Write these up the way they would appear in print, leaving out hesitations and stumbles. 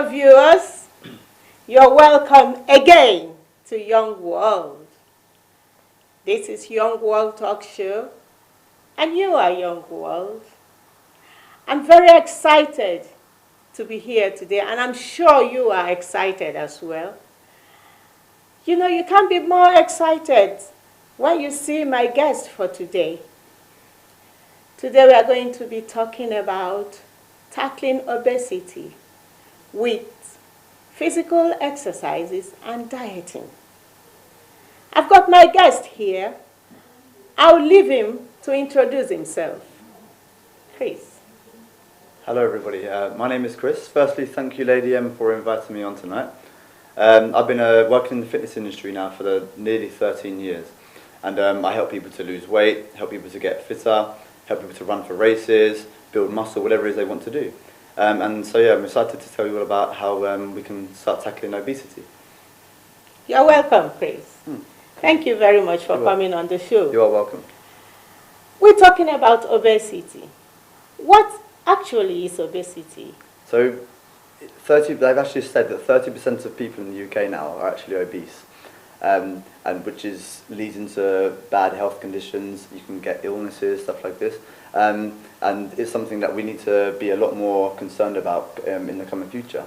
Hello viewers, you're welcome again to Young World. This is Young World Talk Show and you are Young World. I'm very excited to be here today and I'm sure you are excited as well. You know, you can't be more excited when you see my guest for today. Today we are going to be talking about tackling obesity with physical exercises and dieting. I've got my guest here. I'll leave him to introduce himself. Chris. Hello everybody, my name is Chris. Firstly, thank you Lady M for inviting me on tonight. I've been working in the fitness industry now for nearly 13 years and I help people to lose weight, help people to get fitter, help people to run for races, build muscle, whatever it is they want to do. And so yeah, I'm excited to tell you all about how we can start tackling obesity. You're welcome, Chris. Thank you very much for coming on the show. You are welcome. We're talking about obesity. What actually is obesity? So they've actually said that 30% of people in the UK now are actually obese, and which leads into bad health conditions. You can get illnesses, stuff like this. And it's something that we need to be a lot more concerned about in the coming future.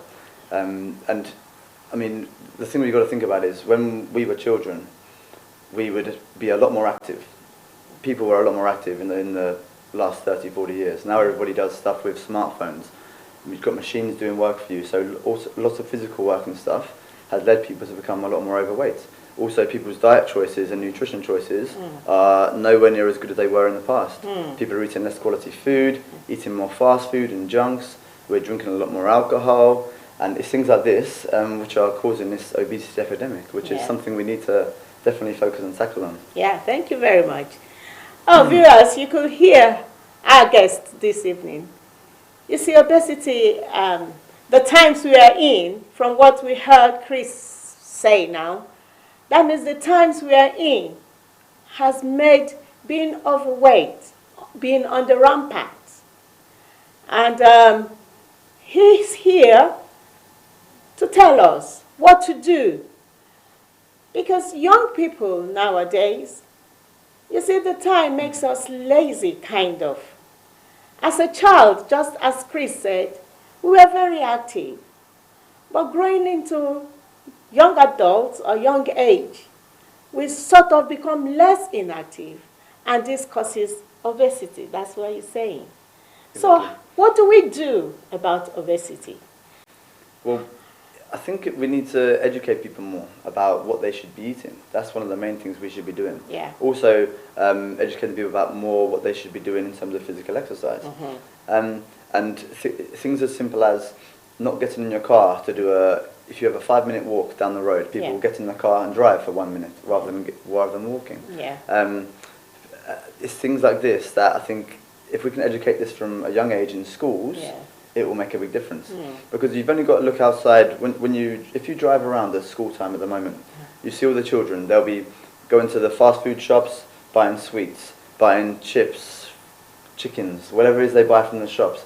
And I mean, the thing we've got to think about is when we were children, we would be a lot more active. People were a lot more active in the last 30, 40 years. Now everybody does stuff with smartphones. We've got machines doing work for you, so also lots of physical work and stuff has led people to become a lot more overweight. Also, people's diet choices and nutrition choices are nowhere near as good as they were in the past. People are eating less quality food, eating more fast food and junks. We're drinking a lot more alcohol, and it's things like this which are causing this obesity epidemic, which is something we need to definitely focus and tackle on. Yeah, thank you very much. Oh, viewers, you could hear our guest this evening. You see, obesity, the times we are in, from what we heard Chris say now, that means the times we are in has made being overweight, being on the rampant. And he's here to tell us what to do. Because young people nowadays, you see, the time makes us lazy, kind of. As a child, just as Chris said, we were very active. But growing into young adults or young age, we sort of become less inactive, and this causes obesity. That's what you're saying. So what do we do about obesity? Well, I think we need to educate people more about what they should be eating. That's one of the main things we should be doing. Yeah. Also, educating people about more what they should be doing in terms of physical exercise. And things as simple as not getting in your car to do if you have a 5-minute walk down the road, people will get in the car and drive for 1 minute rather than walking. Yeah. It's things like this that I think if we can educate this from a young age in schools, it will make a big difference. Because you've only got to look outside if you drive around at school time at the moment, you see all the children. They'll be going to the fast food shops, buying sweets, buying chips, chickens, whatever it is they buy from the shops,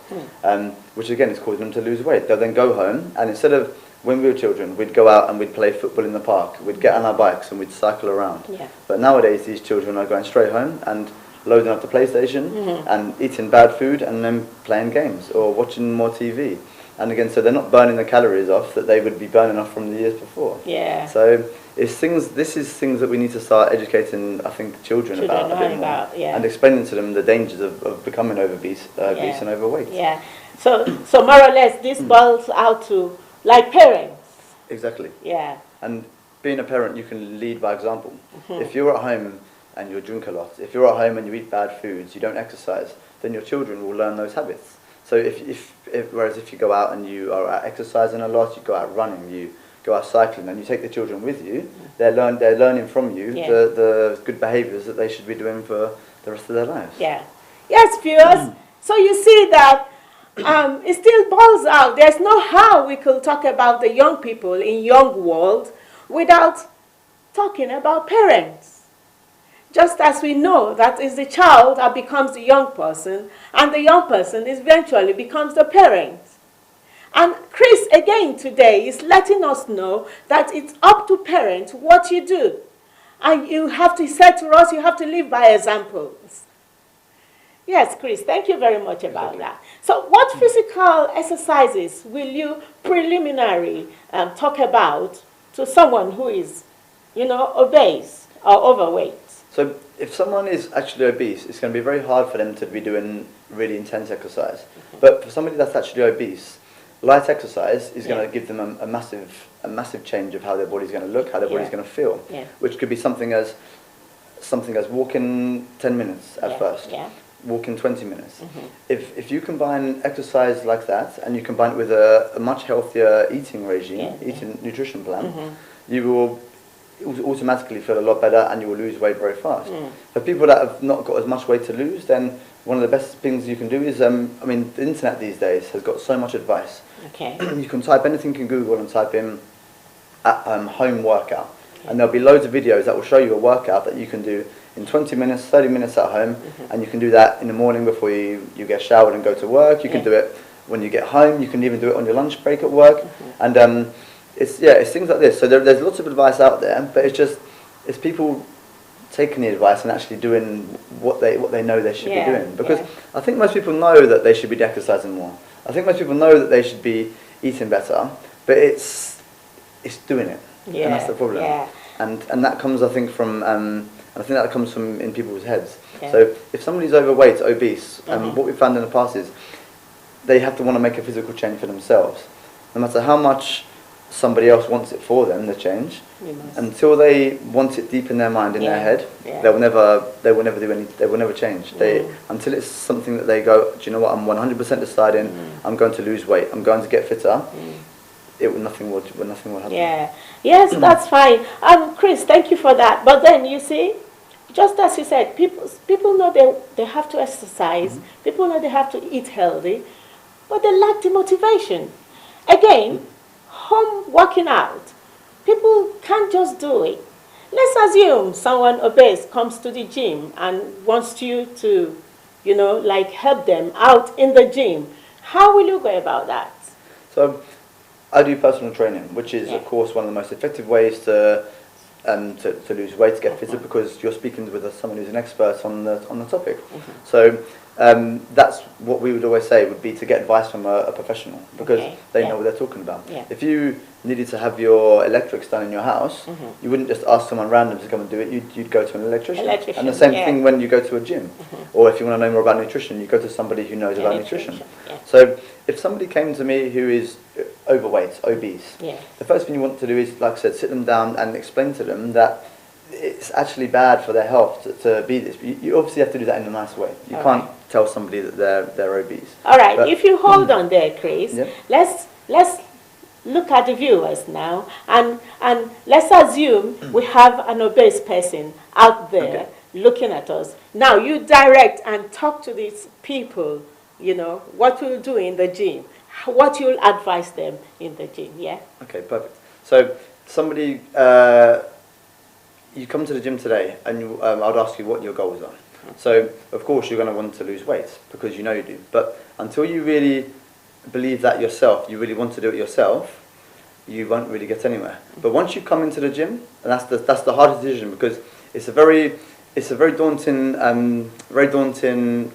which again is causing them to lose weight. They'll then go home, and instead of when we were children, we'd go out and we'd play football in the park, we'd get on our bikes and we'd cycle around. But nowadays these children are going straight home and loading up the PlayStation and eating bad food and then playing games or watching more TV. And again, so they're not burning the calories off that they would be burning off from the years before. Yeah. So this is things that we need to start educating, I think, children about a bit more. And explaining to them the dangers of becoming obese and overweight. Yeah. So more or less this boils out to like parents. Exactly. Yeah. And being a parent, you can lead by example. If you're at home and you drink a lot, if you're at home and you eat bad foods, you don't exercise, then your children will learn those habits. So whereas if you go out and you are out exercising a lot, you go out running, you go out cycling, and you take the children with you, they're learning from you the good behaviours that they should be doing for the rest of their lives. Yeah. Yes, viewers. So you see that it still boils out. There's no how we could talk about the young people in young world without talking about parents. Just as we know that is the child that becomes the young person, and the young person eventually becomes the parent. And Chris, again today, is letting us know that it's up to parents what you do. And you have to, he said to us, you have to live by examples. Yes, Chris, thank you very much about that. So what physical exercises will you preliminary talk about to someone who is, obese or overweight? So if someone is actually obese, it's going to be very hard for them to be doing really intense exercise. But for somebody that's actually obese, light exercise is going to give them a massive change of how their body's going to look, how their body's going to feel, which could be something as walking 10 minutes at first, walking 20 minutes. If you combine exercise like that and you combine it with a much healthier eating regime, nutrition plan, you will automatically feel a lot better and you will lose weight very fast. For people that have not got as much weight to lose, then one of the best things you can do is, the internet these days has got so much advice. You can type anything in Google and type in home workout, and there'll be loads of videos that will show you a workout that you can do in 20 minutes, 30 minutes at home, and you can do that in the morning before you get showered and go to work. You can do it when you get home. You can even do it on your lunch break at work, and it's things like this. So there's lots of advice out there, but it's people taking the advice and actually doing what they know they should be doing. Because I think most people know that they should be exercising more. I think most people know that they should be eating better, but it's doing it, and that's the problem. And that comes, I think, from in people's heads. So if somebody's overweight, obese, what we've found in the past is they have to want to make a physical change for themselves, no matter how much somebody else wants it for them, the change. Until they want it deep in their mind, in their head, they will never change. Until it's something that they go, do you know what, I'm 100% deciding I'm going to lose weight, I'm going to get fitter, nothing will happen. Yes, that's fine. Chris, thank you for that. But then you see, just as you said, people know they have to exercise, people know they have to eat healthy, but they lack the motivation. Again, home working out, people can't just do it. Let's assume someone obese comes to the gym and wants you to, help them out in the gym. How will you go about that? So I do personal training, which is, of course, one of the most effective ways to lose weight, to get fitter, because you're speaking with someone who's an expert on the topic. So that's what we would always say would be to get advice from a professional, because they know what they're talking about. If you needed to have your electrics done in your house, you wouldn't just ask someone random to come and do it, you'd go to an electrician. And the same thing when you go to a gym, or if you want to know more about nutrition, you go to somebody who knows about nutrition. So if somebody came to me who is overweight, obese, the first thing you want to do is, like I said, sit them down and explain to them that it's actually bad for their health to be this. You obviously have to do that in a nice way. You can't tell somebody that they're obese. All right, but if you hold on there, Chris, let's look at the viewers now, and let's assume we have an obese person out there looking at us. Now you direct and talk to these people, what we'll do in the gym, what you'll advise them in the gym, Okay, perfect. So somebody, you come to the gym today, and I'd ask you what your goals are. So, of course, you're going to want to lose weight, because you know you do. But until you really believe that yourself, you really want to do it yourself, you won't really get anywhere. But once you come into the gym, and that's the hardest decision, because it's a very daunting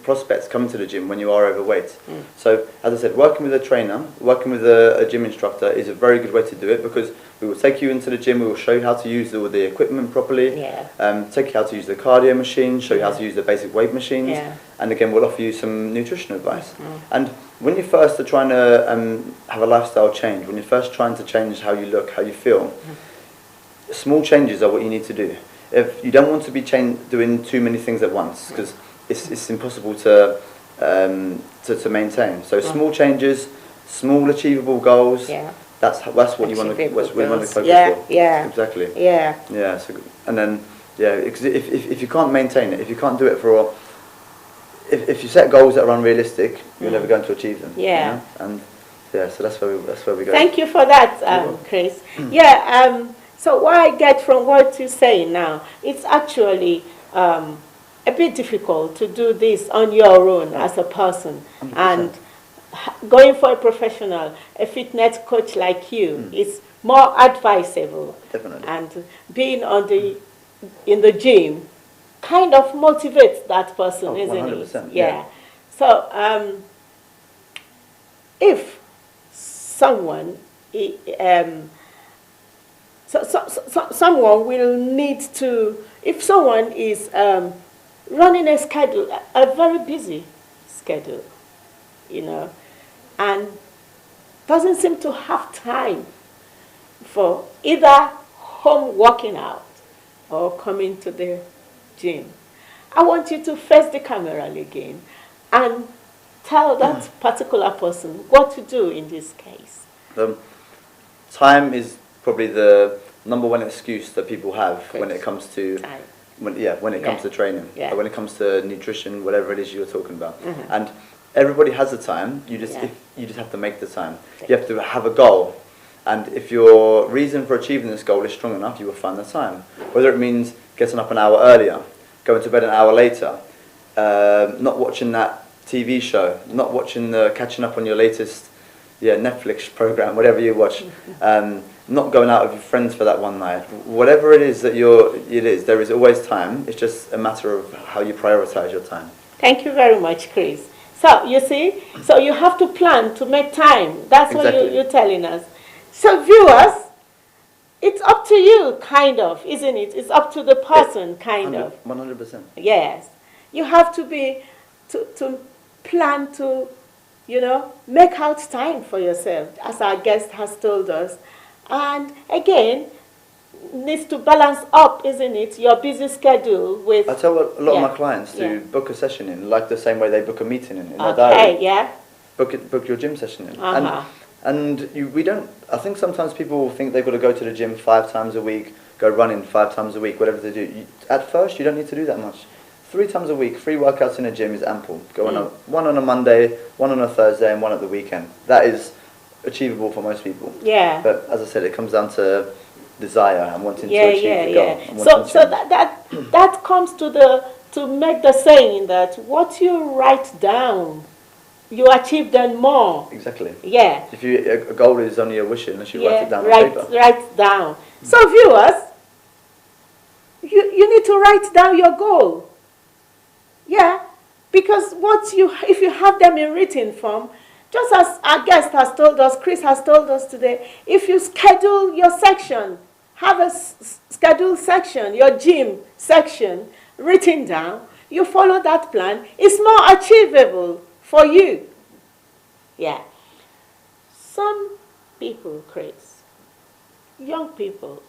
prospect coming to the gym when you are overweight. So, as I said, working with a trainer, working with a gym instructor is a very good way to do it, because we will take you into the gym, we will show you how to use all the equipment properly, take you how to use the cardio machines, show you how to use the basic weight machines, and again we'll offer you some nutrition advice. And when you first are trying to have a lifestyle change, when you're first trying to change how you look, how you feel, small changes are what you need to do. If you don't want to be doing too many things at once, because it's impossible to maintain. So small changes, small achievable goals. That's what you want to focus for. Exactly. So, and then if you can't maintain it, if you can't do it for, if you set goals that are unrealistic, you're never going to achieve them. And so that's where we go. Thank you for that, Chris. So what I get from what you say now, it's actually a bit difficult to do this on your own as a person. 100%. going for a professional, a fitness coach like you is more advisable. Definitely. And being in the gym kind of motivates that person, isn't 100%, it? yeah. So if someone someone will need to, if someone is running a schedule, a very busy schedule, and doesn't seem to have time for either home working out or coming to the gym, I want you to face the camera again and tell that particular person what to do in this case. Time is probably the number one excuse that people have when it comes to time. When it comes to training, when it comes to nutrition, whatever it is you're talking about. And everybody has the time. You just have to make the time. You have to have a goal, and if your reason for achieving this goal is strong enough, you will find the time. Whether it means getting up an hour earlier, going to bed an hour later, not watching that TV show, not watching catching up on your latest Netflix program, whatever you watch, not going out with your friends for that one night, whatever it is that there is always time. It's just a matter of how you prioritize your time. Thank you very much, Chris. So you see, so you have to plan to make time. That's Exactly. what you're telling us. So viewers, it's up to you, kind of, isn't it? It's up to the person, kind of. 100%. Yes. You have to be, to plan to, make out time for yourself, as our guest has told us. And again, needs to balance up, isn't it, your busy schedule with... I tell a lot of my clients to book a session in, like the same way they book a meeting in their diary. Okay, yeah. Book your gym session in. And we don't... I think sometimes people think they've got to go to the gym 5 times a week, go running 5 times a week, whatever they do. At first, you don't need to do that much. 3 times a week, 3 workouts in a gym is ample. Go on one on a Monday, 1 on a Thursday, and 1 at the weekend. That is achievable for most people. Yeah. But as I said, it comes down to desire and wanting to achieve the goal. So that comes to make the saying that what you write down, you achieve then more. Exactly. Yeah. If a goal is only a wish unless you write it down on paper. Write down. So viewers, you need to write down your goal. Yeah, because if you have them in written form, just as our guest has told us, Chris has told us today, if you schedule your section, have a scheduled section, your gym section written down, you follow that plan, it's more achievable for you. Yeah. Some people, Chris, young people,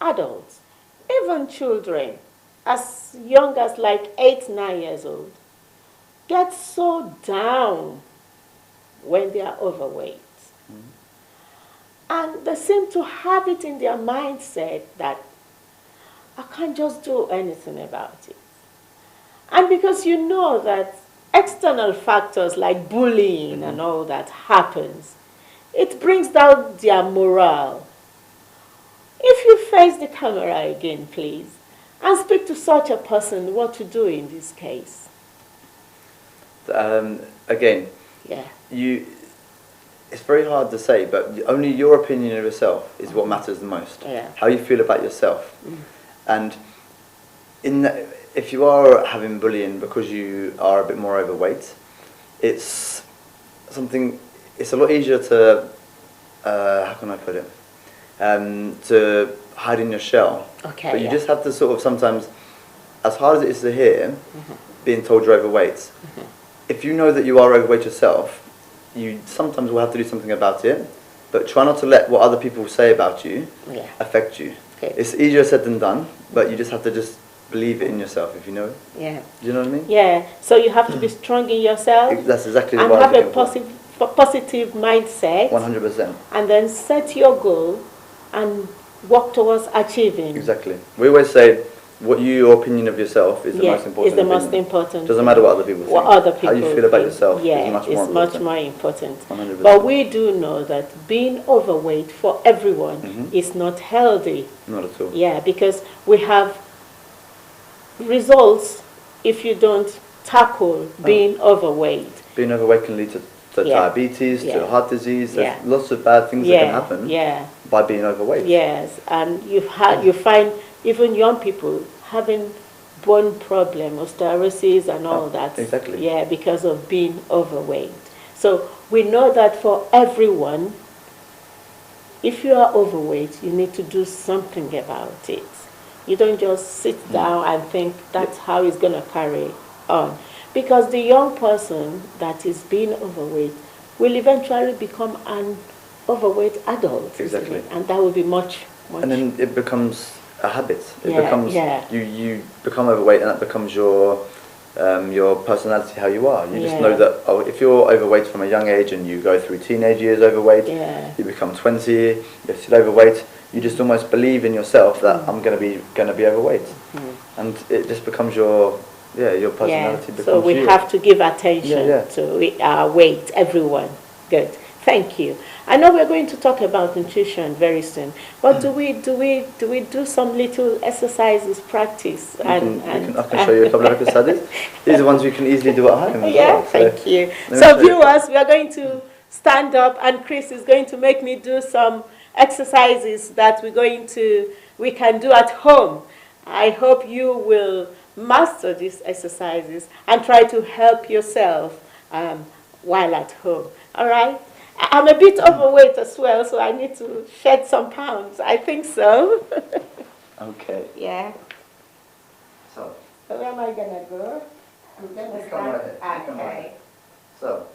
adults, even children, as young as like 8, 9 years old, get so down when they are overweight. And they seem to have it in their mindset that I can't just do anything about it. And because you know that external factors like bullying and all that happens, it brings down their morale. If you face the camera again, please, and speak to such a person, what to do in this case. Again, it's very hard to say, but only your opinion of yourself is what matters the most. Yeah. How you feel about yourself. And if you are having bullying because you are a bit more overweight, it's a lot easier to, how can I put it, to hide in your shell. Okay, but you just have to sort of sometimes, as hard as it is to hear, being told you're overweight, if you know that you are overweight yourself, you sometimes will have to do something about it, but try not to let what other people say about you affect you. Okay. It's easier said than done, but you just have to just believe it in yourself, if you know it. Yeah. Do you know what I mean? Yeah. So you have to be strong in yourself. That's exactly and what have a positive mindset. 100%. And then set your goal and work towards achieving. Exactly. We always say, your opinion of yourself is the most important. Is the most important. Doesn't matter what other people think. What other people How you feel about yourself is much more important. 100%. But we do know that being overweight for everyone is not healthy. Not at all. Yeah, because we have results if you don't tackle being overweight. Being overweight can lead to to diabetes, to heart disease. There's lots of bad things that can happen by being overweight. Yes, and you find even young people having bone problem, osteoporosis and all that. Exactly. Yeah, because of being overweight. So we know that for everyone, if you are overweight, you need to do something about it. You don't just sit down and think that's how it's going to carry on. Because the young person that is being overweight will eventually become an overweight adult. Exactly. And that will be much. And then it becomes a habit. It Yeah, becomes you become overweight, and that becomes your personality, how you are. You just know that if you're overweight from a young age and you go through teenage years overweight, you become 20, you're still overweight. You just almost believe in yourself that I'm going to be overweight, and it just becomes your personality. Becomes so we have to give attention to our weight, everyone. Good. Thank you. I know we're going to talk about nutrition very soon, but do we do some little exercises, practice? I can show you a couple of exercises. These are ones you can easily do at home as well. Thank you. So viewers, we are going to stand up, and Chris is going to make me do some exercises that we can do at home. I hope you will master these exercises and try to help yourself while at home. All right? I'm a bit overweight as well, so I need to shed some pounds. I think so. Okay. Yeah. So where am I going to go? I'm going to start. Okay. So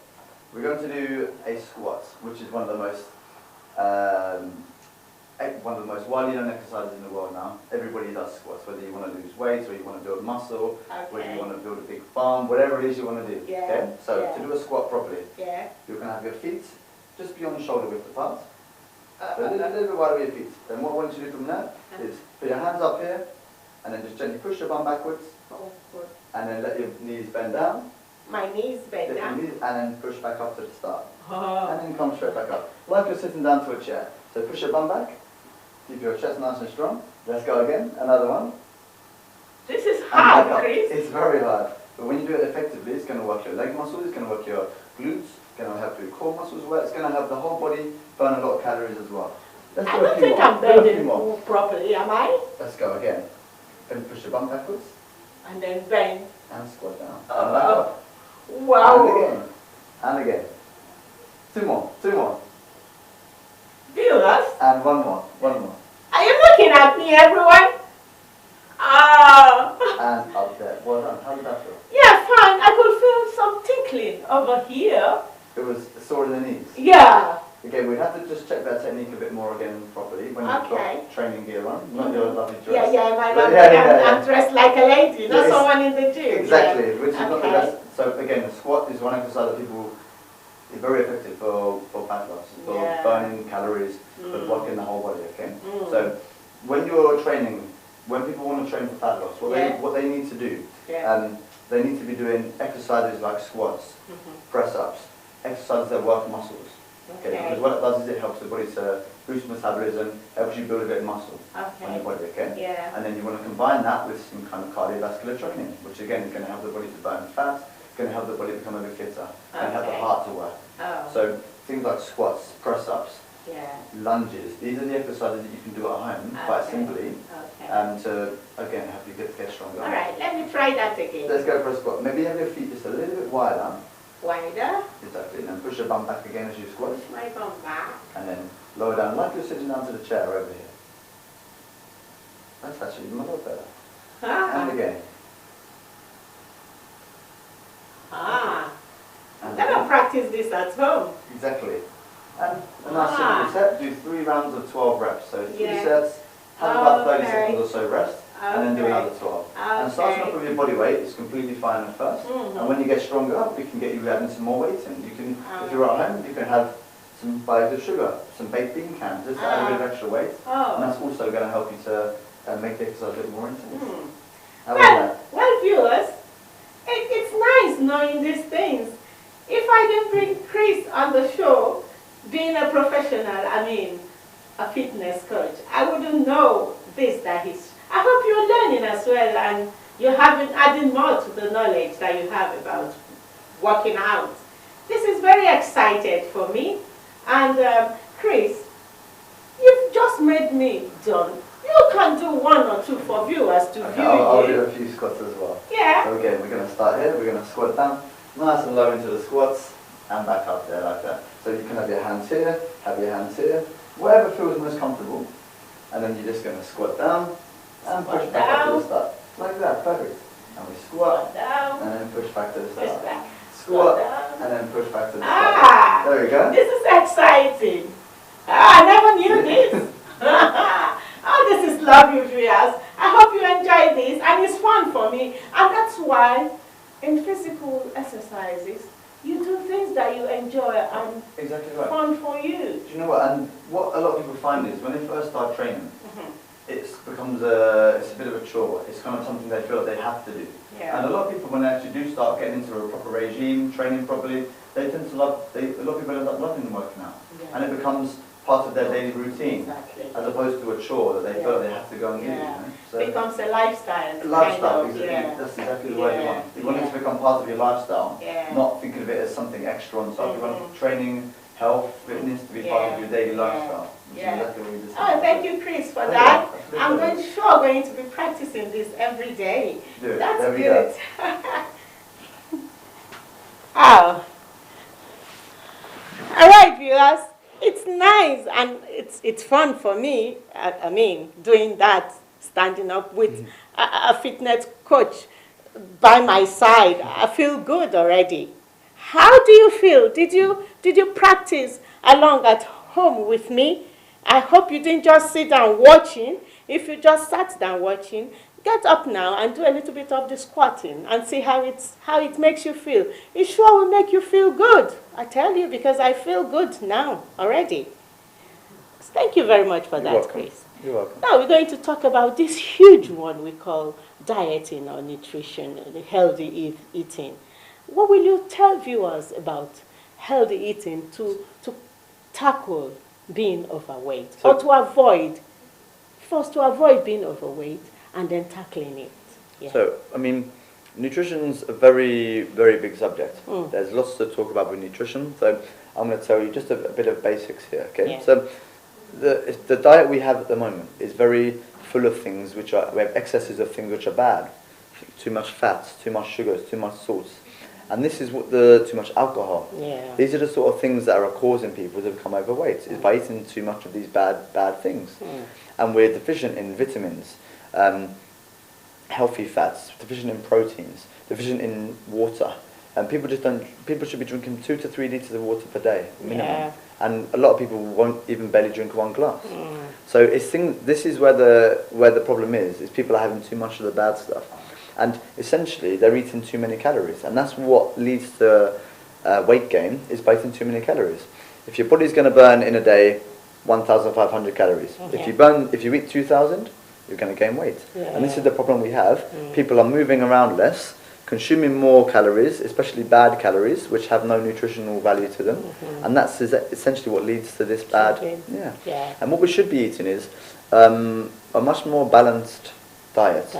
we're going to do a squat, which is one of the most widely known exercises in the world now. Everybody does squats, whether you want to lose weight or you want to build muscle, whether you want to build a big farm, whatever it is you want to do. Okay? So to do a squat properly, you're going to have your feet just beyond shoulder width apart. A little bit wider with your feet. Then what I want you to do from there is put your hands up here, and then just gently push your bum backwards, and then let your knees bend down. My knees bend down? And then push back up to the start. And then come straight back up. Like you're sitting down to a chair. So push your bum back, keep your chest nice and strong. Let's go again, another one. This is hard, Chris. It's very hard. But when you do it effectively, it's going to work your leg muscles, it's going to work your glutes, it's going to help your core muscles work, it's going to help the whole body burn a lot of calories as well. Let's I don't think I'm bending properly, am I? Let's go again. Then push your bum backwards. And then bend. And squat down. And back up. Wow. And again. And again. Two more. Viewers? And one more. Are you looking at me, everyone? And up there. Well done. How did that feel? Yeah, fine. I could feel some tickling over here. It was sore in the knees? Yeah. Again, we'd have to just check that technique a bit more again properly when you've got training gear on, not your lovely dress. I'm dressed like a lady, not someone in the gym. Exactly, which is not the best. So again, the squat is one exercise that people is very effective for fat loss, for burning calories, for blocking the whole body. Okay. So when you're training, when people want to train for fat loss, what they need to do, they need to be doing exercises like squats, press ups, exercises that work muscles. Okay, because what it does is it helps the body to boost metabolism, helps you build a bit of muscle on your body, okay? Yeah. And then you want to combine that with some kind of cardiovascular training, which again is going to help the body to burn fat, going to help the body become a bit fitter, and help the heart to work. So things like squats, press-ups, lunges, these are the exercises that you can do at home quite simply to, again, help you get stronger. All right, let me try that again. Let's go for a squat. Maybe have your feet just a little bit wider. Wider. Exactly, and then push your bum back again as you squat. Push my bum back. And then lower down like you're sitting down to the chair over here. That's actually a lot better. And again. I'm going to practice this at home. Exactly. And a nice simple set, do 3 rounds of 12 reps. So 3 sets, have about 30 seconds or so rest. And then do another 12. And starting off with your body weight is completely fine at first. And when you get stronger, we can get you adding some more weight in. You can, if you're at home, you can have some bags of sugar, some baked bean cans, just to add a bit of extra weight. And that's also going to help you to make the exercise a bit more intense. Well, viewers, it's nice knowing these things. If I didn't bring Chris on the show, being a professional, a fitness coach, I wouldn't know this that he's. I hope you're learning as well, and you're adding more to the knowledge that you have about working out This is very excited for me. And Chris, you've just made me done. You can do one or two for viewers to view I'll you. do a few squats as well. Yeah. So again, we're going to start here. We're going to squat down, nice and low into the squats, and back up there like that. So you can have your hands here, wherever feels most comfortable. And then you're just going to squat down and push back up to the start. Like that, perfect. And we squat Down. and then push back to the Push start. back. Squat down. and then push back to the Ah, start. There we go. This is exciting. I never knew this. Oh, this is lovely, viewers. I hope you enjoy this, and it's fun for me. And that's why in physical exercises, you do things that you enjoy and Exactly right. fun for you. Do you know what? And what a lot of people find is when they first start training, it becomes it's a bit of a chore. It's kind of something they feel like they have to do. Yeah. And a lot of people, when they actually do start getting into a proper regime, training properly, they tend to love. A lot of people end up loving working out, and it becomes part of their daily routine, Exactly. as opposed to a chore that they feel like they have to go and do. You know? So It becomes a lifestyle. lifestyle, kind of, exactly. That's exactly the way you want. You want it Yeah. to become part of your lifestyle, Yeah. not thinking of it as something extra on top. You want training, health, fitness to be part of your daily lifestyle. Which is exactly what we just Oh, thank you, Chris, for Oh, that. yeah, I'm absolutely. going to be practicing this every day. Do it. That's There we good. go. Oh. All right, viewers. It's nice and it's fun for me. I mean, doing that, standing up with a fitness coach by my side. I feel good already. How do you feel? Did you practice along at home with me? I hope you didn't just sit down watching. If you just sat down watching, get up now and do a little bit of the squatting and see how it makes you feel. It sure will make you feel good. I tell you, because I feel good now already. Thank you very much for You're that, welcome. Chris. You're welcome. Now we're going to talk about this huge one we call dieting or nutrition, healthy eating. What will you tell viewers about healthy eating to tackle being overweight, or to avoid being overweight and then tackling it? Yeah. So, I mean, nutrition's a very, very big subject. There's lots to talk about with nutrition. So, I'm going to tell you just a bit of basics here. Okay. Yeah. So, the diet we have at the moment is very full of things we have excesses of things which are bad. Too much fats, too much sugars, too much salts. And this is what too much alcohol. Yeah. These are the sort of things that are causing people to become overweight, is by eating too much of these bad things. And we're deficient in vitamins, healthy fats, deficient in proteins, deficient in water. And people should be drinking 2 to 3 litres of water per day, minimum. Yeah. And a lot of people won't even barely drink 1 glass. So this is where the problem is people are having too much of the bad stuff. And essentially, they're eating too many calories. And that's what leads to weight gain, is by eating too many calories. If your body's going to burn in a day 1,500 calories, if you eat 2,000, you're going to gain weight. Yeah. And this is the problem we have. People are moving around less, consuming more calories, especially bad calories, which have no nutritional value to them. And that's essentially what leads to this bad. Yeah. And what we should be eating is a much more balanced diet.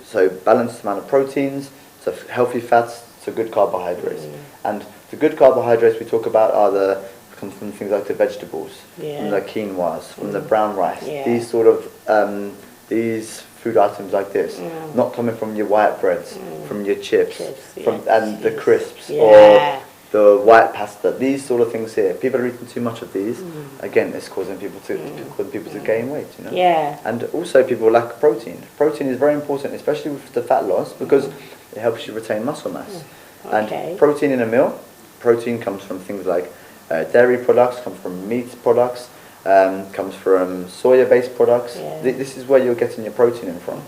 So balanced amount of proteins, so healthy fats, so good carbohydrates. And the good carbohydrates we talk about come from things like the vegetables, from the quinoas, from the brown rice. These sort of these food items like this, not coming from your white breads, from your chips, and the crisps, or the white pasta. These sort of things here. People are eating too much of these. Again, it's causing people to gain weight. You know. And also people lack protein. Protein is very important, especially with the fat loss, because it helps you retain muscle mass. And protein in a meal, protein comes from things like dairy products, comes from meat products, comes from soya-based products. This is where you're getting your protein in from.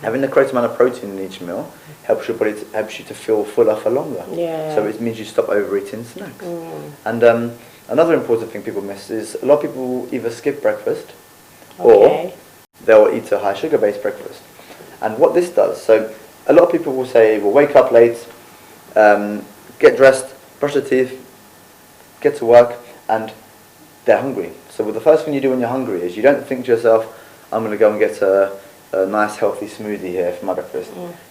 Having the correct amount of protein in each meal helps your body helps you to feel fuller for longer. So it means you stop overeating snacks. And another important thing people miss is a lot of people either skip breakfast or they'll eat a high sugar-based breakfast. And what this does, so a lot of people will say, well, wake up late, get dressed, brush their teeth, get to work, and they're hungry. So the first thing you do when you're hungry is you don't think to yourself, I'm going to go and get a a nice healthy smoothie here for my breakfast.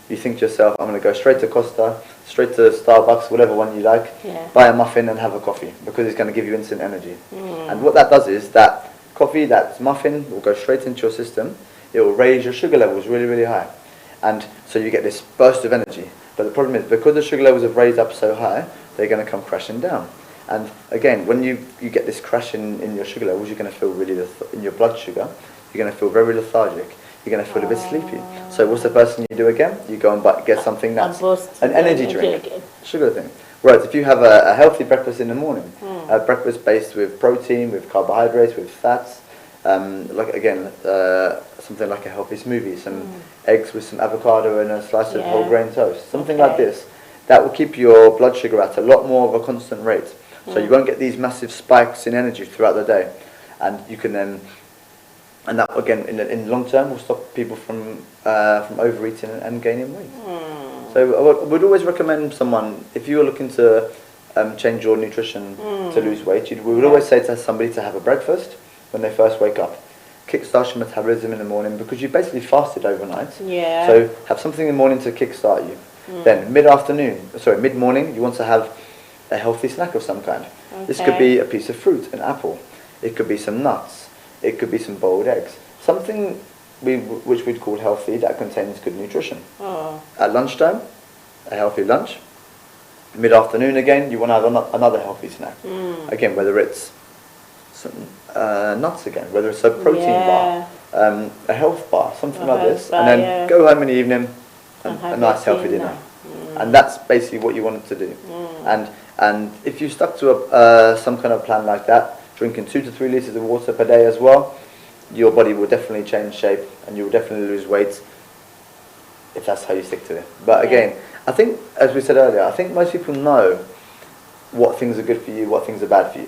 You think to yourself, I'm going to go straight to Costa, straight to Starbucks, whatever one you like, buy a muffin and have a coffee, because it's going to give you instant energy. And what that does is that coffee, that muffin will go straight into your system. It will raise your sugar levels really, really high. And so you get this burst of energy. But the problem is, because the sugar levels have raised up so high, they're going to come crashing down. And again, when you get this crash in your sugar levels, you're going to feel really, in your blood sugar, you're going to feel very lethargic. You're going to feel a bit sleepy. So what's the first thing you do again? You go and get something that's an energy drink, sugar thing. Whereas if you have a healthy breakfast in the morning, a breakfast based with protein, with carbohydrates, with fats, something like a healthy smoothie, some eggs with some avocado and a slice of whole grain toast, something like this, that will keep your blood sugar at a lot more of a constant rate. So you won't get these massive spikes in energy throughout the day. And you can then, and that again in the long term will stop people from overeating and gaining weight. So I would always recommend someone, if you were looking to change your nutrition to lose weight, we would always say to somebody to have a breakfast when they first wake up. Kickstart your metabolism in the morning, because you basically fasted overnight. So have something in the morning to kickstart you. Then mid-morning, you want to have a healthy snack of some kind. This could be a piece of fruit, an apple. It could be some nuts. It could be some boiled eggs. Something which we'd call healthy, that contains good nutrition. At lunchtime, a healthy lunch. Mid-afternoon again, you want to have another healthy snack. Again, whether it's some nuts again, whether it's a protein bar, a health bar, something like this. And then go home in the evening and a nice healthy dinner. And that's basically what you wanted to do. And if you stuck to some kind of plan like that, drinking 2 to 3 litres of water per day as well, your body will definitely change shape and you will definitely lose weight if that's how you stick to it. But again, I think, as we said earlier, I think most people know what things are good for you, what things are bad for you.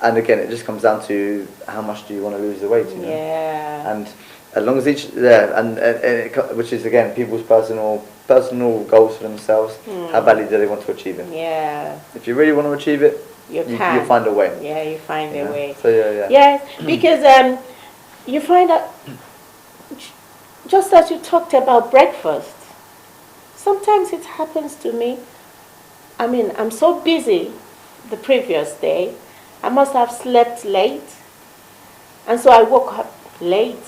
And again, it just comes down to how much do you want to lose the weight, you know? And as long as which is again people's personal goals for themselves. How badly do they want to achieve it? If you really want to achieve it, you find a way. You find a way. So Yes, because you find out, just as you talked about breakfast, sometimes it happens to me. I mean, I'm so busy the previous day, I must have slept late, and so I woke up late.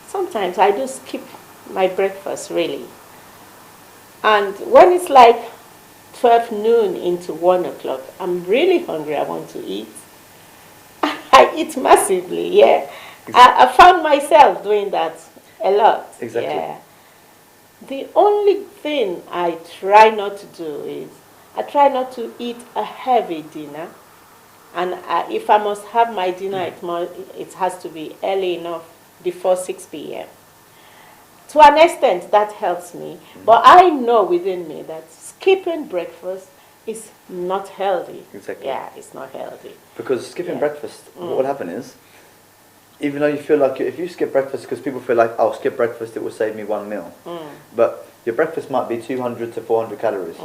Sometimes I do skip my breakfast, really. And when it's like 12 noon into 1 o'clock, I'm really hungry, I want to eat. I eat massively, I found myself doing that a lot. The only thing I try not to do is, I try not to eat a heavy dinner. And if I must have my dinner, it has to be early enough, before 6 p.m. To an extent, that helps me. But I know within me that skipping breakfast is not healthy. It's not healthy. Because skipping breakfast, what will happen is, even though you feel like, if you skip breakfast, because people feel like, oh, skip breakfast, it will save me 1 meal. But your breakfast might be 200 to 400 calories.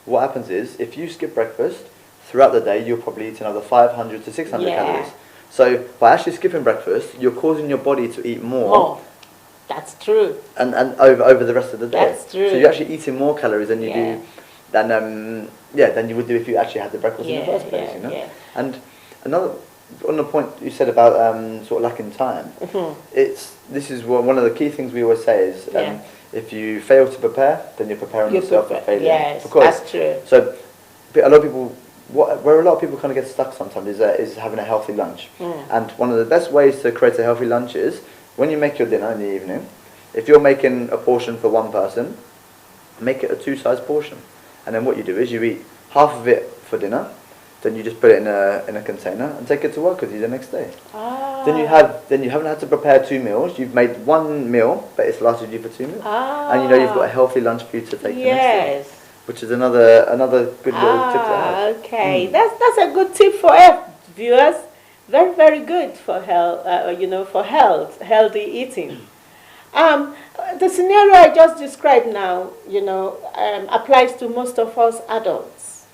What happens is, if you skip breakfast, throughout the day, you'll probably eat another 500 to 600 calories. So by actually skipping breakfast, you're causing your body to eat more. That's true. And over the rest of the day. That's true. So you're actually eating more calories than you do, than you would do if you actually had the breakfast in the first place. You know. And another, on the point you said about sort of lacking time, this is one of the key things we always say is if you fail to prepare, then you're preparing yourself for failure. Yes, that's true. So a lot of people. Where a lot of people kind of get stuck sometimes is having a healthy lunch. And one of the best ways to create a healthy lunch is when you make your dinner in the evening, if you're making a portion for one person, make it a 2-size portion. And then what you do is you eat half of it for dinner, then you just put it in a container and take it to work with you the next day. Then you haven't had to prepare 2 meals. You've made 1 meal, but it's lasted you for 2 meals. And you know you've got a healthy lunch for you to take the next day. Which is another good little tip to have. Okay, that's a good tip for viewers. Very, very good for health. For healthy eating. The scenario I just described now, applies to most of us adults.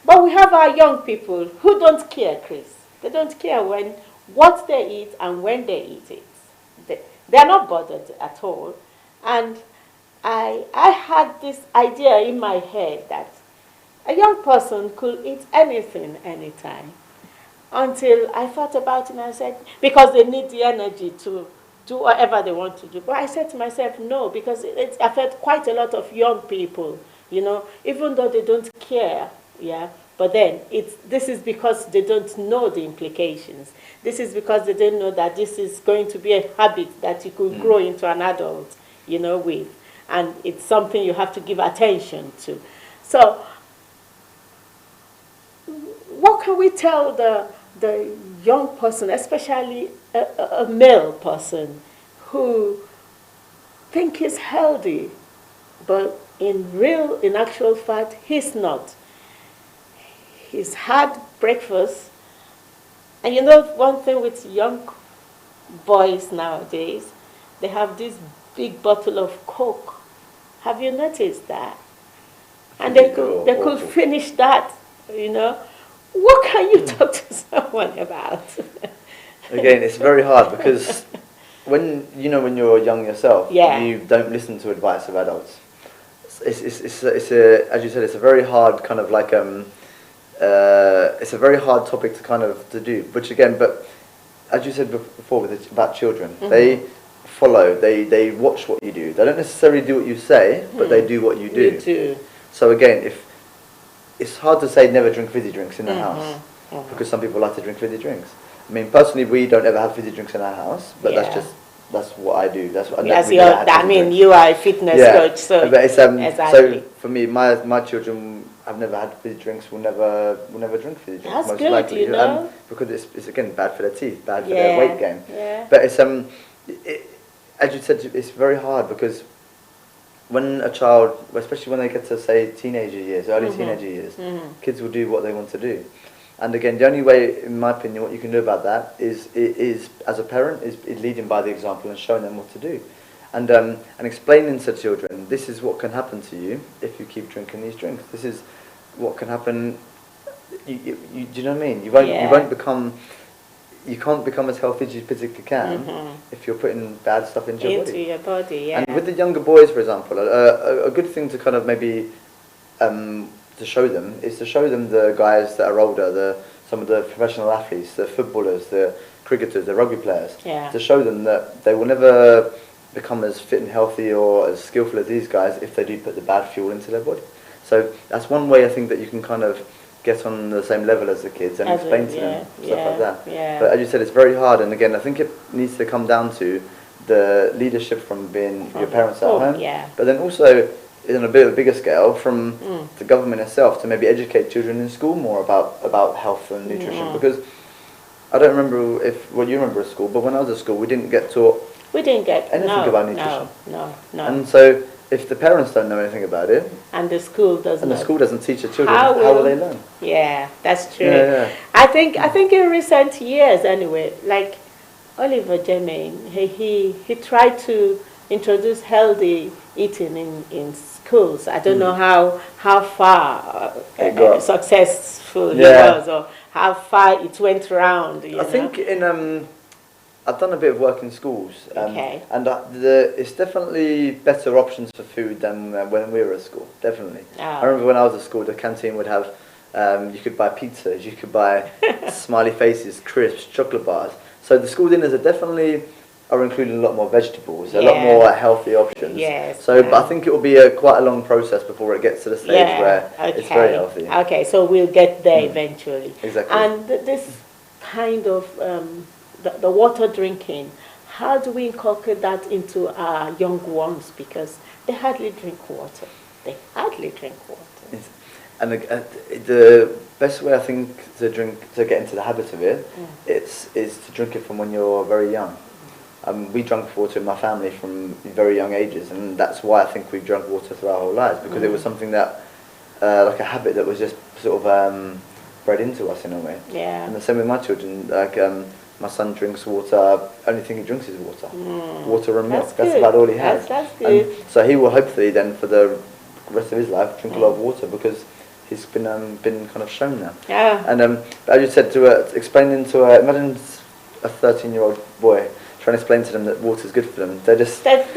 But we have our young people who don't care, Chris. They don't care what they eat and when they eat it. they're not bothered at all. And I had this idea in my head that a young person could eat anything anytime, until I thought about it and I said, because they need the energy to do whatever they want to do. But I said to myself, no, because it affects quite a lot of young people, even though they don't care, yeah. But then this is because they don't know the implications. This is because they don't know that this is going to be a habit that you could grow into an adult, with. And it's something you have to give attention to. So what can we tell the young person, especially a male person, who think he's healthy, but in actual fact, he's not? He's had breakfast, and one thing with young boys nowadays, they have this big bottle of Coke. Have you noticed that? And they could finish that, What can you talk to someone about? Again, it's very hard because when you're young yourself, you don't listen to advice of adults. It's as you said, it's a very hard kind of like it's a very hard topic to kind of to do. Which again, but as you said before about children, they follow, they watch what you do. They don't necessarily do what you say, but they do what you do. You do. So again, it's hard to say never drink fizzy drinks in the house, because some people like to drink fizzy drinks. I mean, personally, we don't ever have fizzy drinks in our house, but that's what I do. That's what you are a fitness coach, so but it's, exactly. So for me, my children have never had fizzy drinks. Will never drink fizzy drinks. That's most good, likely, because it's again bad for their teeth, bad for their weight gain. Yeah. But it's as you said, it's very hard because when a child, especially when they get to say teenager years, early teenager years, kids will do what they want to do. And again, the only way, in my opinion, what you can do about that is as a parent, is leading by the example and showing them what to do, and explaining to children, this is what can happen to you if you keep drinking these drinks. This is what can happen. Do you know what I mean? You can't become as healthy as you physically can if you're putting bad stuff into your body. Yeah. And with the younger boys, for example, a good thing to kind of maybe to show them is to show them the guys that are older, some of the professional athletes, the footballers, the cricketers, the rugby players, to show them that they will never become as fit and healthy or as skillful as these guys if they do put the bad fuel into their body. So that's one way I think that you can kind of get on the same level as the kids and explain to them stuff like that. Yeah. But as you said, it's very hard, and again, I think it needs to come down to the leadership from your parents at home, but then also on a bit of a bigger scale from the government itself to maybe educate children in school more about health and nutrition, because I don't remember what you remember at school, but when I was at school we didn't get taught anything about nutrition. No. And so if the parents don't know anything about it, and the school doesn't teach the children, how will they learn? Yeah, that's true. Yeah. I think in recent years anyway, like Oliver Germain, he tried to introduce healthy eating in schools. I don't know how far successful he was, or how far it went around. I think I've done a bit of work in schools, and it's definitely better options for food than when we were at school. Definitely. Oh. I remember when I was at school, the canteen would have you could buy pizzas, you could buy smiley faces, crisps, chocolate bars. So the school dinners are including a lot more vegetables, a lot more healthy options. Yes. So, but I think it will be quite a long process before it gets to the stage where it's very healthy. Okay, so we'll get there eventually. Exactly. And this kind of the water drinking, how do we inculcate that into our young ones? Because they hardly drink water. Yes. And the best way I think to get into the habit of it, is to drink it from when you're very young. We drank water in my family from very young ages, and that's why I think we've drunk water through our whole lives, because it was something that, like a habit that was just sort of bred into us in a way. Yeah. And the same with my children. Like my son drinks water. Only thing he drinks is water, water and milk. That's about all he has. That's good. And so he will hopefully then for the rest of his life drink a lot of water, because he's been kind of shown that. Yeah. And as you said, explaining to imagine a 13-year-old boy trying to explain to them that water's good for them, they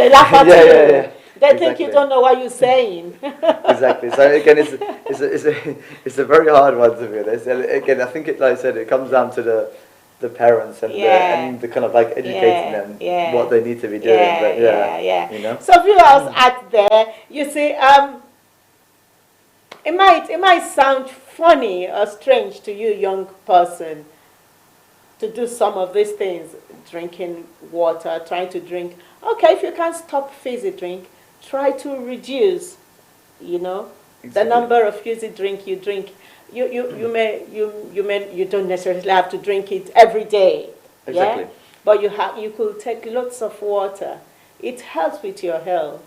laugh at you. yeah. They think you don't know what you're saying. Exactly. So again, it's a very hard one, to be honest. And again, I think like I said, it comes down to the parents and the kind of like educating them what they need to be doing. You know. So viewers out there, you see, it might sound funny or strange to you, young person, to do some of these things, drinking water, trying to drink. Okay, if you can't stop fizzy drink, try to reduce, you know, the number of fizzy drink you drink. You don't necessarily have to drink it every day. Exactly. Yeah? But you could take lots of water. It helps with your health.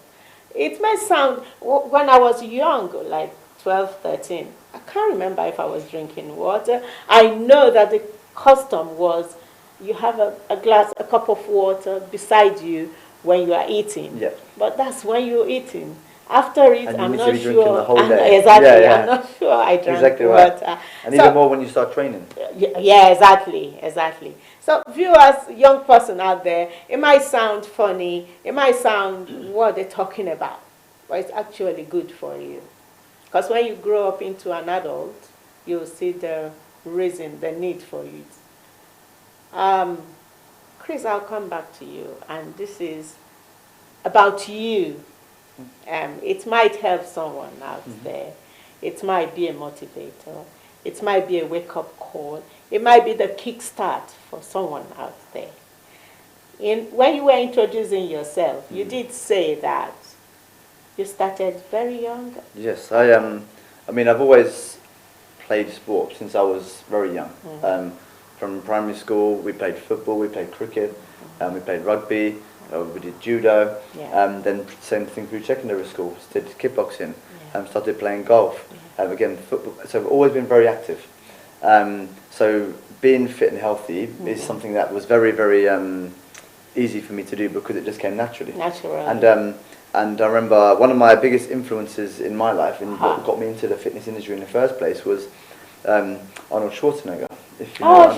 It may sound, when I was young, like 12, 13, I can't remember if I was drinking water. I know that the custom was you have a cup of water beside you when you are eating. Yeah. But that's when you're eating. After it, and I'm not the whole day. Exactly, I'm not sure I drank water. Right. And even more when you start training. Yeah, exactly. So viewers, young person out there, it might sound funny, it might sound what they're talking about, but it's actually good for you. Because when you grow up into an adult, you'll see the reason, the need for it. Chris, I'll come back to you, and this is about you. It might help someone out there. It might be a motivator. It might be a wake-up call. It might be the kickstart for someone out there. When you were introducing yourself, you did say that you started very young. Yes, I mean, I've always played sport since I was very young. From primary school, we played football, we played cricket, we played rugby. We did judo, then same thing through secondary school, did kickboxing, started playing golf, again football, so I've always been very active. So being fit and healthy is something that was very, very easy for me to do because it just came naturally. And I remember one of my biggest influences in my life and what got me into the fitness industry in the first place was Arnold Schwarzenegger. If you know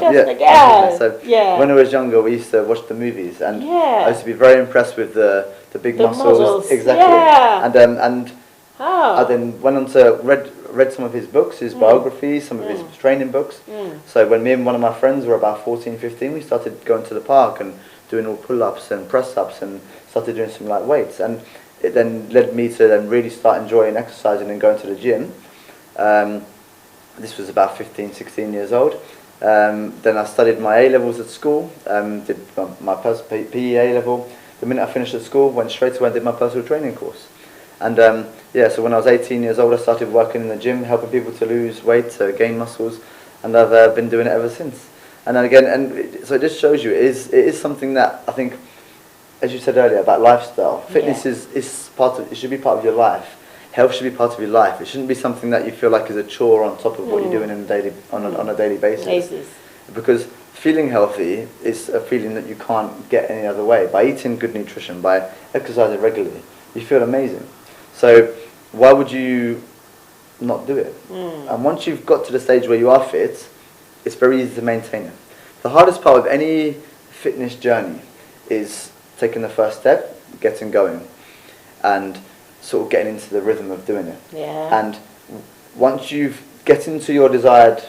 So when I was younger, we used to watch the movies, and I used to be very impressed with the big muscles. Exactly. And I then went on to read some of his books, his biographies, some of his training books. So when me and one of my friends were about 14, 15, we started going to the park and doing all pull-ups and press-ups and started doing some light weights. And it then led me to then really start enjoying exercising and going to the gym. This was about 15, 16 years old. Then I studied my A-levels at school, did my PE A-level. The minute I finished at school, went straight away and did my personal training course. And so when I was 18 years old, I started working in the gym, helping people to lose weight, to gain muscles, and I've been doing it ever since. And then again, so it just shows you, it is something that I think, as you said earlier, about lifestyle. Fitness is part of, it should be part of your life. Health should be part of your life. It shouldn't be something that you feel like is a chore on top of what you're doing on a daily basis. Because feeling healthy is a feeling that you can't get any other way. By eating good nutrition, by exercising regularly, you feel amazing. So why would you not do it? And once you've got to the stage where you are fit, it's very easy to maintain it. The hardest part of any fitness journey is taking the first step, getting going, and sort of getting into the rhythm of doing it. And once you've get into your desired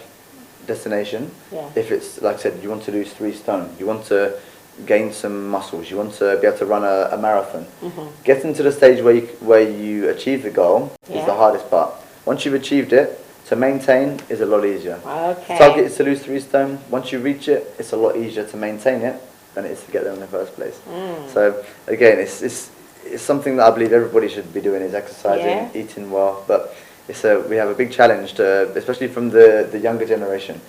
destination, if it's like I said, you want to lose 3 stone, you want to gain some muscles, you want to be able to run a marathon, getting to the stage where you achieve the goal is the hardest part. Once you've achieved it, to maintain is a lot easier. The target is to lose 3 stone. Once you reach it, it's a lot easier to maintain it than it is to get there in the first place. So again, it's something that I believe everybody should be doing, is exercising, eating well. But we have a big challenge to, especially from the younger generation.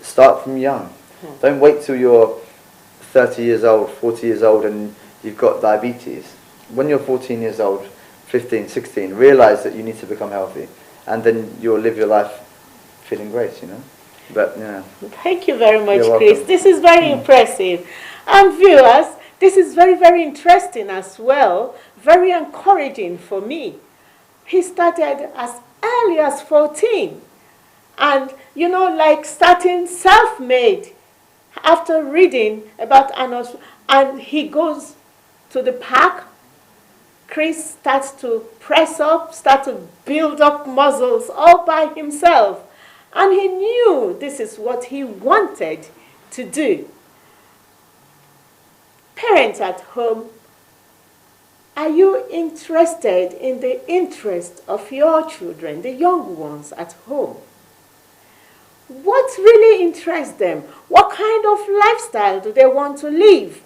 Start from young. Don't wait till you're 30 years old, 40 years old and you've got diabetes. When you're 14 years old, 15, 16, realize that you need to become healthy, and then you'll live your life feeling great, you know. But Thank you very much, You're Chris. welcome. This is very impressive. And viewers, this is very, very interesting as well, very encouraging for me. He started as early as 14. And, you know, like starting self-made. After reading about and he goes to the park, Chris starts to press up, start to build up muscles all by himself. And he knew this is what he wanted to do. Parents at home, are you interested in the interest of your children, the young ones at home? What really interests them? What kind of lifestyle do they want to live?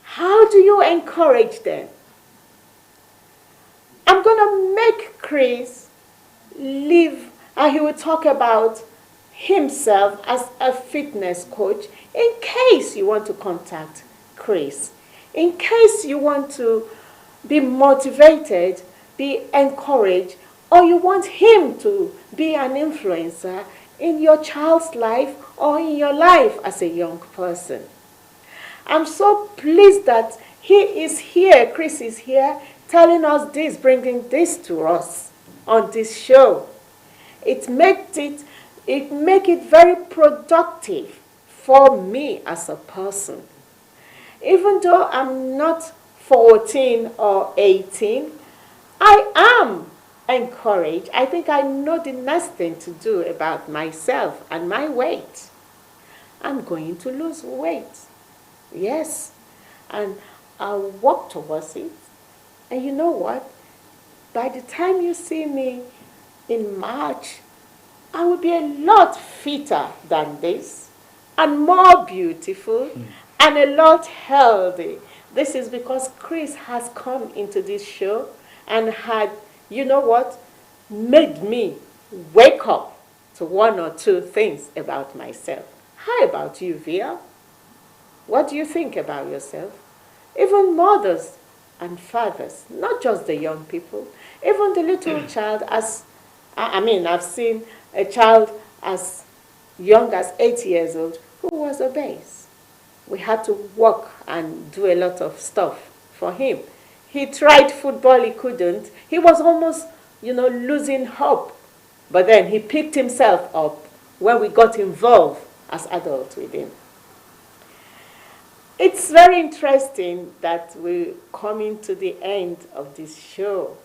How do you encourage them? I'm going to make Chris live, and he will talk about himself as a fitness coach in case you want to contact Chris. In case you want to be motivated, be encouraged, or you want him to be an influencer in your child's life or in your life as a young person. I'm so pleased that he is here, Chris is here, telling us this, bringing this to us on this show. It makes it very productive for me as a person. Even though I'm not 14 or 18, I am encouraged. I think I know the next thing to do about myself and my weight. I'm going to lose weight. Yes. And I'll work towards it. And you know what? By the time you see me in March, I will be a lot fitter than this and more beautiful and a lot healthy. This is because Chris has come into this show and had, you know what, made me wake up to one or two things about myself. How about you, Via? What do you think about yourself? Even mothers and fathers, not just the young people, even the little child, I've seen a child as young as 8 years old who was obese. We had to work and do a lot of stuff for him. He tried football, he couldn't. He was almost, losing hope. But then he picked himself up when we got involved as adults with him. It's very interesting that we're coming to the end of this show.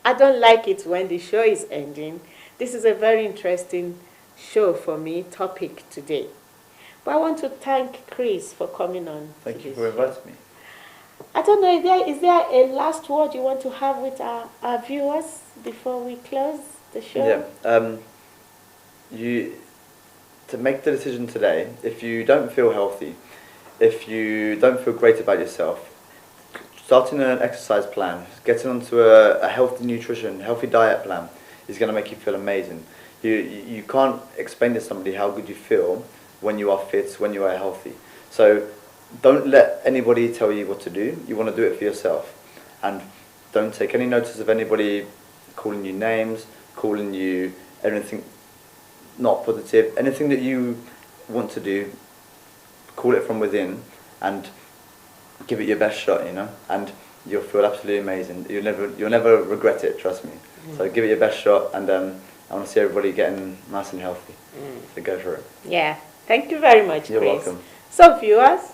I don't like it when the show is ending. This is a very interesting show for me, topic today. But I want to thank Chris for coming on. Thank you for inviting me. I don't know, is there a last word you want to have with our viewers before we close the show? Yeah. To make the decision today, if you don't feel healthy, if you don't feel great about yourself, starting an exercise plan, getting onto a healthy nutrition, healthy diet plan is going to make you feel amazing. You can't explain to somebody how good you feel when you are fit, when you are healthy. So don't let anybody tell you what to do. You want to do it for yourself. And don't take any notice of anybody calling you names, calling you anything not positive. Anything that you want to do, call it from within and give it your best shot, and you'll feel absolutely amazing. You'll never regret it, trust me. So give it your best shot, and I want to see everybody getting nice and healthy. So go for it. Yeah. Thank you very much, You're Chris. welcome. So viewers,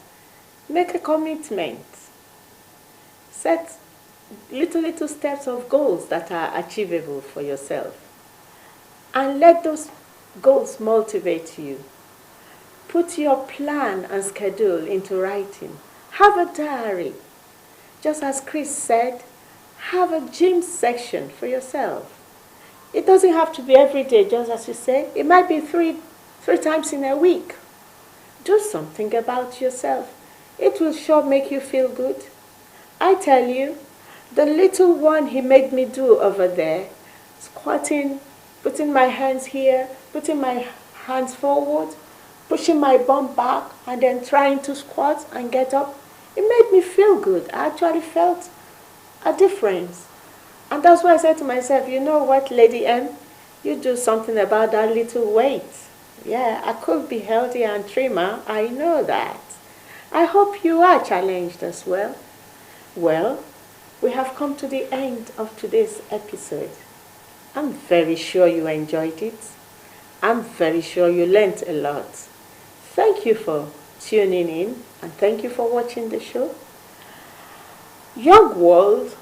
make a commitment. Set little steps of goals that are achievable for yourself. And let those goals motivate you. Put your plan and schedule into writing. Have a diary. Just as Chris said, have a gym section for yourself. It doesn't have to be every day, just as you say. It might be three times in a week. Do something about yourself. It will sure make you feel good. I tell you, the little one he made me do over there, squatting, putting my hands here, putting my hands forward, pushing my bum back, and then trying to squat and get up, it made me feel good. I actually felt a difference. And that's why I said to myself, you know what, Lady M, you do something about that little weight. Yeah, I could be healthier and trimmer, I know that. I hope you are challenged as well. Well, we have come to the end of today's episode. I'm very sure you enjoyed it. I'm very sure you learnt a lot. Thank you for tuning in and thank you for watching the show. Young World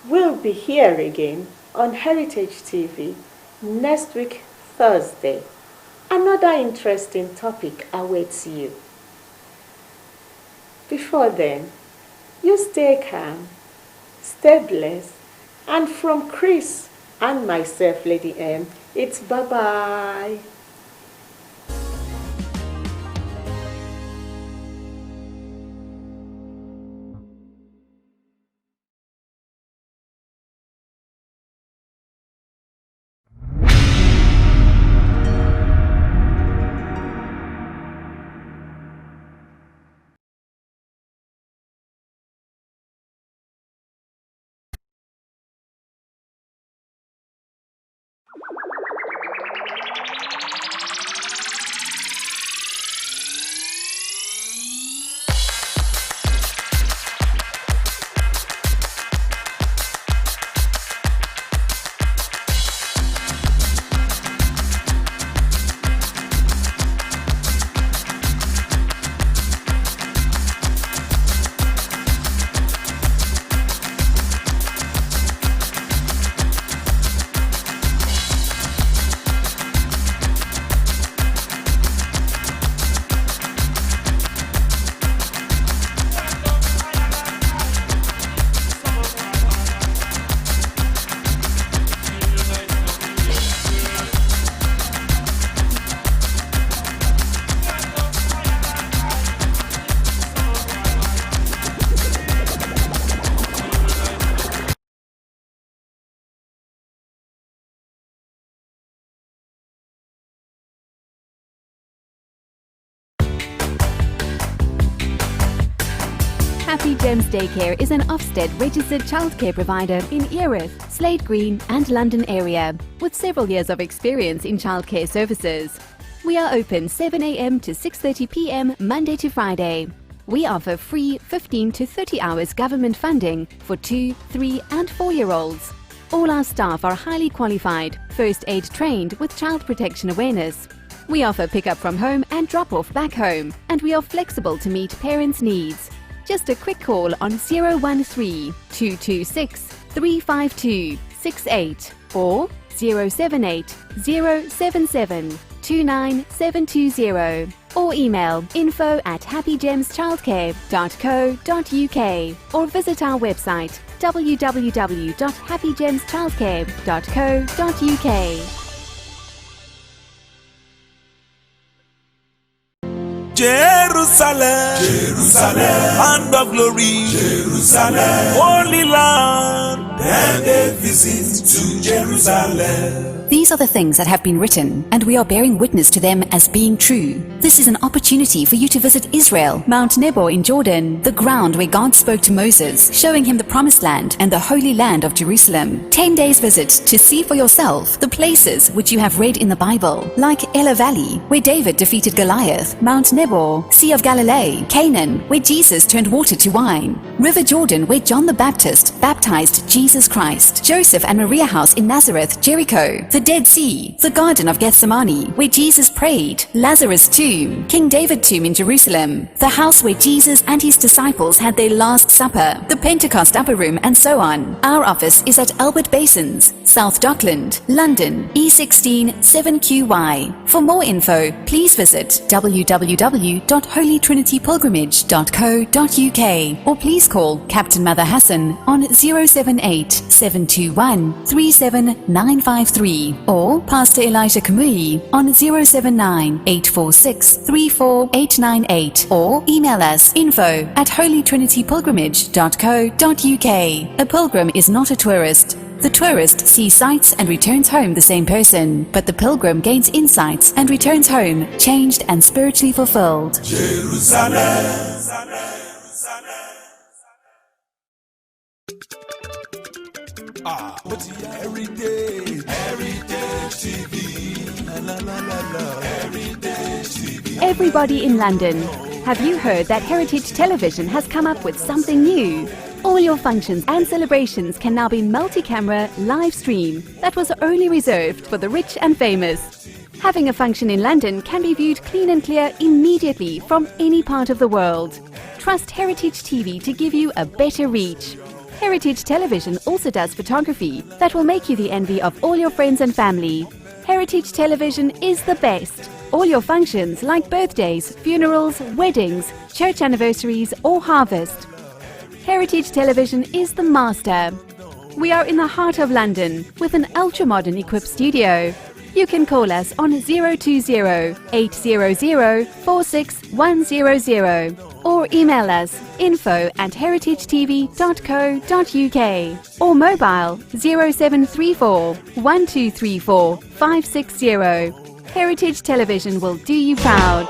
will be here again on Heritage TV next week, Thursday. Another interesting topic awaits you. Before then, you stay calm, stay blessed, and from Chris and myself, Lady M, it's bye-bye. Happy Gems Daycare is an Ofsted registered childcare provider in Erith, Slade Green and London area with several years of experience in childcare services. We are open 7 a.m. to 6:30 p.m. Monday to Friday. We offer free 15 to 30 hours government funding for 2, 3 and 4-year-olds. All our staff are highly qualified, first aid trained with child protection awareness. We offer pick-up from home and drop-off back home, and we are flexible to meet parents' needs. Just a quick call on 013 226 352 68 or 078 077 29720 or email info@happygemschildcare.co.uk or visit our website www.happygemschildcare.co.uk. Jerusalem, Jerusalem, land of glory, Jerusalem, holy land, and they visit to Jerusalem. These are the things that have been written, and we are bearing witness to them as being true. This is an opportunity for you to visit Israel, Mount Nebo in Jordan, the ground where God spoke to Moses, showing him the promised land and the holy land of Jerusalem. 10 days visit to see for yourself the places which you have read in the Bible, like Elah Valley, where David defeated Goliath, Mount Nebo, Sea of Galilee, Canaan, where Jesus turned water to wine, River Jordan, where John the Baptist baptized Jesus Christ, Joseph and Maria House in Nazareth, Jericho, the Dead Sea, the Garden of Gethsemane, where Jesus prayed, Lazarus' tomb, King David tomb in Jerusalem, the house where Jesus and his disciples had their Last Supper, the Pentecost Upper Room, and so on. Our office is at Albert Basins, South Dockland, London, E16 7QY. For more info, please visit www.holytrinitypilgrimage.co.uk or please call Captain Mother Hassan on 078 721 37953 or Pastor Elijah Kamui on 079 846 34898 or email us info@holytrinitypilgrimage.co.uk. A pilgrim is not a tourist. The tourist sees sights and returns home the same person, but the pilgrim gains insights and returns home changed and spiritually fulfilled. Jerusalem. Heritage TV. Heritage TV. Everybody in London, have you heard that Heritage Television has come up with something new? All your functions and celebrations can now be multi-camera live stream that was only reserved for the rich and famous. Having a function in London can be viewed clean and clear immediately from any part of the world. Trust Heritage TV to give you a better reach. Heritage Television also does photography that will make you the envy of all your friends and family. Heritage Television is the best. All your functions like birthdays, funerals, weddings, church anniversaries or harvest. Heritage Television is the master. We are in the heart of London with an ultra-modern equipped studio. You can call us on 020-800-46100 or email us info@heritagetv.co.uk or mobile 0734 1234 560. Heritage Television will do you proud.